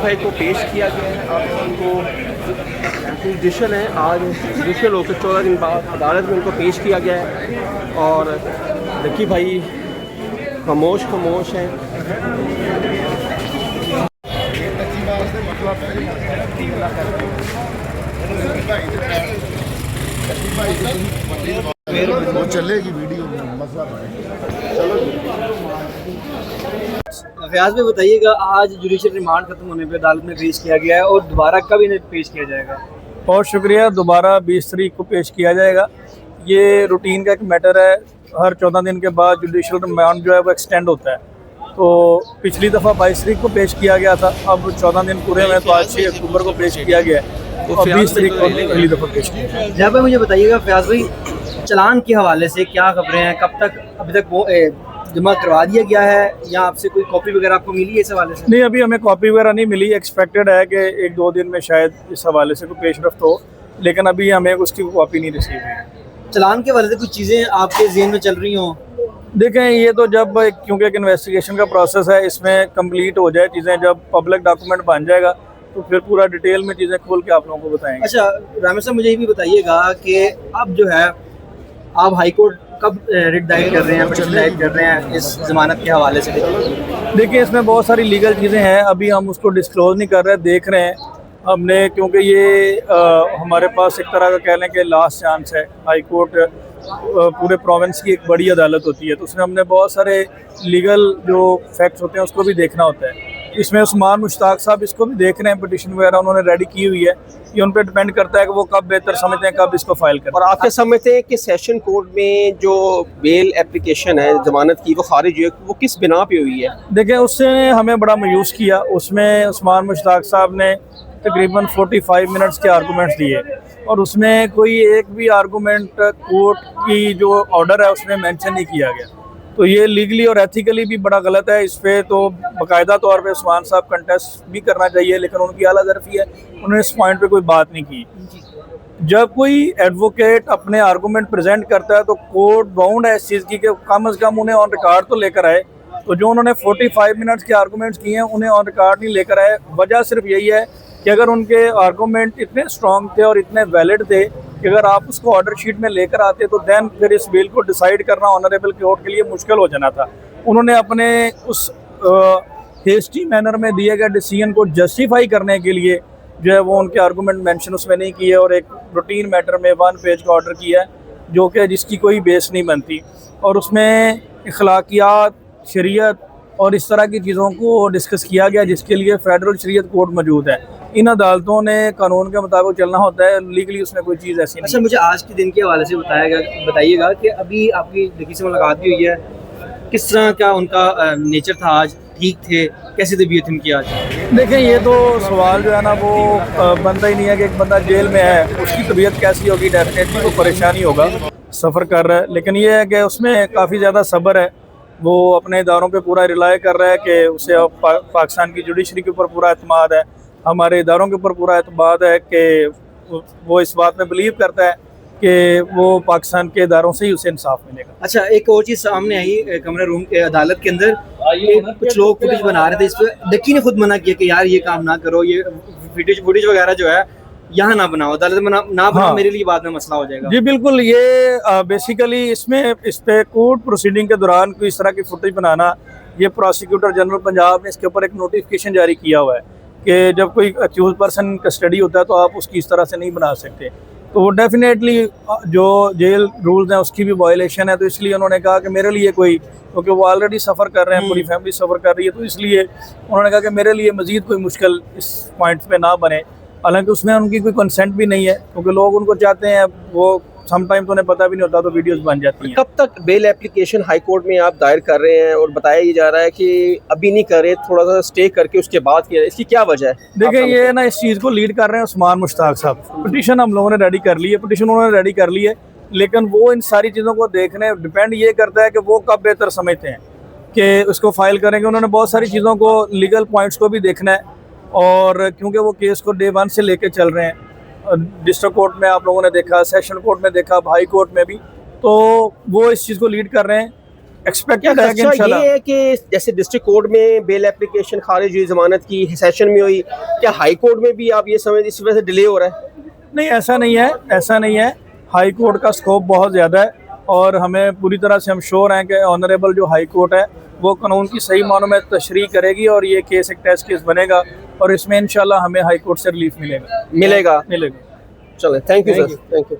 भाई को पेश किया गया है। आप उनको जुडिशल है, आज जुडिशल होकर 14 दिन बाद अदालत में उनको पेश किया गया है और लकी भाई खामोश हैं। वो चलेगी वीडियो मसला फयाज में बताइएगा, आज जुडिशल रिमांड खत्म होने पे अदालत में पेश किया गया है और दोबारा कब इन्हें पेश किया जाएगा? बहुत शुक्रिया। दोबारा 20 तारीख को पेश किया जाएगा। ये रूटीन का एक मैटर है, हर 14 दिन के बाद जुडिशल रिमांड जो है वो एक्सटेंड होता है। तो पिछली दफ़ा 22 तारीख को पेश किया गया था, अब 14 दिन पूरे में, तो आज 6 अक्टूबर को पेश किया गया है और 20 तारीख को पहली दफ़ा पेश किया। जहाँ पे मुझे बताइएगा फयाज भाई, चलान के हवाले से क्या खबरें हैं, कब तक अभी तक वो जमा करवा दिया गया है या आपसे कोई कॉपी वगैरह आपको मिली है इस हवाले से? नहीं, अभी हमें कॉपी वगैरह नहीं मिली। एक्सपेक्टेड है कि 1-2 दिन में शायद इस हवाले से कोई पेशरफ्त हो, लेकिन अभी हमें उसकी कॉपी नहीं रिसीव हुई। चलान के हवाले से कुछ चीज़ें आपके ज़हन में चल रही हों? देखें, ये तो जब क्योंकि एक इन्वेस्टिगेशन का प्रोसेस है, इसमें कंप्लीट हो जाए चीज़ें, जब पब्लिक डॉक्यूमेंट बन जाएगा तो फिर पूरा डिटेल में चीज़ें खोल के आप लोगों को बताएंगे। अच्छा रामेश साहब, मुझे ये भी बताइएगा कि अब जो है आप हाई कोर्ट कब रिट दायर कर रहे हैं, पिटीशन दायर कर रहे हैं इस जमानत के हवाले से? देखिए, इसमें बहुत सारी लीगल चीज़ें हैं, अभी हम उसको डिस्क्लोज नहीं कर रहे, देख रहे हैं हमने, क्योंकि ये हमारे पास एक तरह का कह लें कि लास्ट चांस है। हाई कोर्ट पूरे प्रोविंस की एक बड़ी अदालत होती है, तो उसमें हमने बहुत सारे लीगल जो फैक्ट्स होते हैं उसको भी देखना होता है। इसमें उस्मान मुश्ताक साहब इसको भी देख रहे हैं, पिटीशन वगैरह उन्होंने रेडी की हुई है। ये उन पर डिपेंड करता है कि वो कब बेहतर समझते हैं, कब इसको फाइल करें। और आप क्या समझते हैं कि सेशन कोर्ट में जो बेल एप्लीकेशन है जमानत की वो खारिज हुई है, वो किस बिना पे हुई है? देखें, उससे हमें बड़ा मायूस किया। उसमें उस्मान मुश्ताक साहब ने तकरीबन 45 मिनट्स के आर्गूमेंट्स दिए और उसमें कोई एक भी आर्गूमेंट कोर्ट की जो ऑर्डर है उसमें मेंशन नहीं किया गया। तो ये लीगली और एथिकली भी बड़ा गलत है। इस पे तो बाकायदा तौर पे उस्मान साहब कंटेस्ट भी करना चाहिए, लेकिन उनकी आला ज़रफ़ी है, उन्होंने इस पॉइंट पे कोई बात नहीं की। जब कोई एडवोकेट अपने आर्गूमेंट प्रेजेंट करता है तो कोर्ट बाउंड है इस चीज़ की कि कम से कम उन्हें ऑन रिकॉर्ड तो लेकर आए। तो जो उन्होंने 45 मिनट्स के आर्गूमेंट्स किए हैं उन्हें ऑन रिकॉर्ड नहीं लेकर आए। वजह सिर्फ यही है कि अगर उनके आर्गूमेंट इतने स्ट्रॉन्ग थे और इतने वैलिड थे कि अगर आप उसको ऑर्डर शीट में लेकर आते तो दैन फिर इस बिल को डिसाइड करना ऑनरेबल कोर्ट के लिए मुश्किल हो जाना था। उन्होंने अपने उस हेस्टी मैनर में दिए गए डिसीजन को जस्टिफाई करने के लिए जो है वो उनके आर्गूमेंट मेंशन उसमें नहीं किए और एक रूटीन मैटर में 1 पेज का ऑर्डर किया है जो कि जिसकी कोई बेस नहीं बनती। और उसमें अखलाकियात, शरीयत और इस तरह की चीज़ों को डिस्कस किया गया जिसके लिए फेडरल शरीयत कोर्ट मौजूद है। इन अदालतों ने कानून के मुताबिक चलना होता है, लीगली उसमें कोई चीज़ ऐसी नहीं। अच्छा, मुझे आज के दिन के हवाले से बताइएगा कि अभी आपकी लकी से मुलाकात भी हुई है, किस तरह का उनका नेचर था आज? ठीक थे? कैसी तबीयत उनकी आज? देखें, ये तो सवाल जो है ना वो बनता ही नहीं है कि एक बंदा जेल में है उसकी तबीयत कैसी होगी। डेफिनेटली तो परेशानी होगा, सफ़र कर रहा है, लेकिन ये है कि उसमें काफ़ी ज़्यादा सब्र है। वो अपने इदारों पे पूरा रिलाई कर रहा है कि उसे पाकिस्तान की जुडिशरी के ऊपर पूरा एतमाद है, हमारे इदारों के ऊपर पूरा एतमाद है कि वो इस बात में बिलीव करता है कि वो पाकिस्तान के इदारों से ही उसे इंसाफ मिलेगा। अच्छा, एक और चीज़ सामने आई कमरे रूम के अदालत के अंदर, कुछ लोग फुटेज बना रहे थे, इस पर लकी ने खुद मना किया कि यार ये काम ना करो, ये फुटेज वगैरह जो है यहाँ ना बनाओ, अदालत में ना बनाओ, मेरे लिए बाद में मसला हो जाएगा। जी बिल्कुल, ये बेसिकली इसमें इस पे कोर्ट प्रोसीडिंग के दौरान कोई इस तरह की फुटेज बनाना, ये प्रोसिक्यूटर जनरल पंजाब ने इसके ऊपर एक नोटिफिकेशन जारी किया हुआ है कि जब कोई अक्यूज पर्सन कस्टडी होता है तो आप उसकी इस तरह से नहीं बना सकते। तो वो डेफिनेटली जो जेल रूल्स हैं उसकी भी वायलेशन है। तो इसलिए उन्होंने कहा कि मेरे लिए कोई, क्योंकि वो ऑलरेडी सफ़र कर रहे हैं, पूरी फैमिली सफ़र कर रही है, तो इसलिए उन्होंने कहा कि मेरे लिए मज़ीद कोई मुश्किल इस पॉइंट पे ना बने। हालांकि उसमें उनकी कोई कंसेंट भी नहीं है, क्योंकि लोग उनको चाहते हैं, वो समटाइम तो उन्हें पता भी नहीं होता तो वीडियोस बन जाती हैं। कब तक बेल एप्लीकेशन हाई कोर्ट में आप दायर कर रहे हैं और बताया ये जा रहा है कि अभी नहीं कर रहे, थोड़ा सा स्टे करके उसके बाद किया, इसकी क्या वजह है? देखिए, ये ना इस चीज़ को लीड कर रहे हैं उस्मान मुश्ताक साहब। पिटीशन हम लोगों ने रेडी कर ली है, पिटीशन उन्होंने रेडी कर ली है, लेकिन वो इन सारी चीज़ों को देखने डिपेंड ये करता है कि वो कब बेहतर समझते हैं कि उसको फाइल करेंगे। उन्होंने बहुत सारी चीज़ों को, लीगल पॉइंट्स को भी देखना है, और क्योंकि वो केस को डे 1 से लेके चल रहे हैं, डिस्ट्रिक्ट कोर्ट में आप लोगों ने देखा, सेशन कोर्ट में देखा, हाई कोर्ट में भी, तो वो इस चीज़ को लीड कर रहे हैं एक्सपेक्टेड है कि अच्छा इंशाल्लाह। ये है कि जैसे डिस्ट्रिक्ट कोर्ट में बेल एप्लीकेशन खारिज हुई, जमानत की सेशन में हुई, क्या हाई कोर्ट में भी आप ये समझ इस वजह से डिले हो रहा है? नहीं, ऐसा नहीं है, ऐसा नहीं है। हाई कोर्ट का स्कोप बहुत ज़्यादा है और हमें पूरी तरह से हम श्योर हैं कि ऑनरेबल जो हाई कोर्ट है वो कानून की सही मानों में तशरीह करेगी और ये केस एक टेस्ट केस बनेगा और इसमें इंशाल्लाह हमें हाई कोर्ट से रिलीफ मिलेगा। मिलेगा। मिलेगा। चलो, thank you sir, thank you.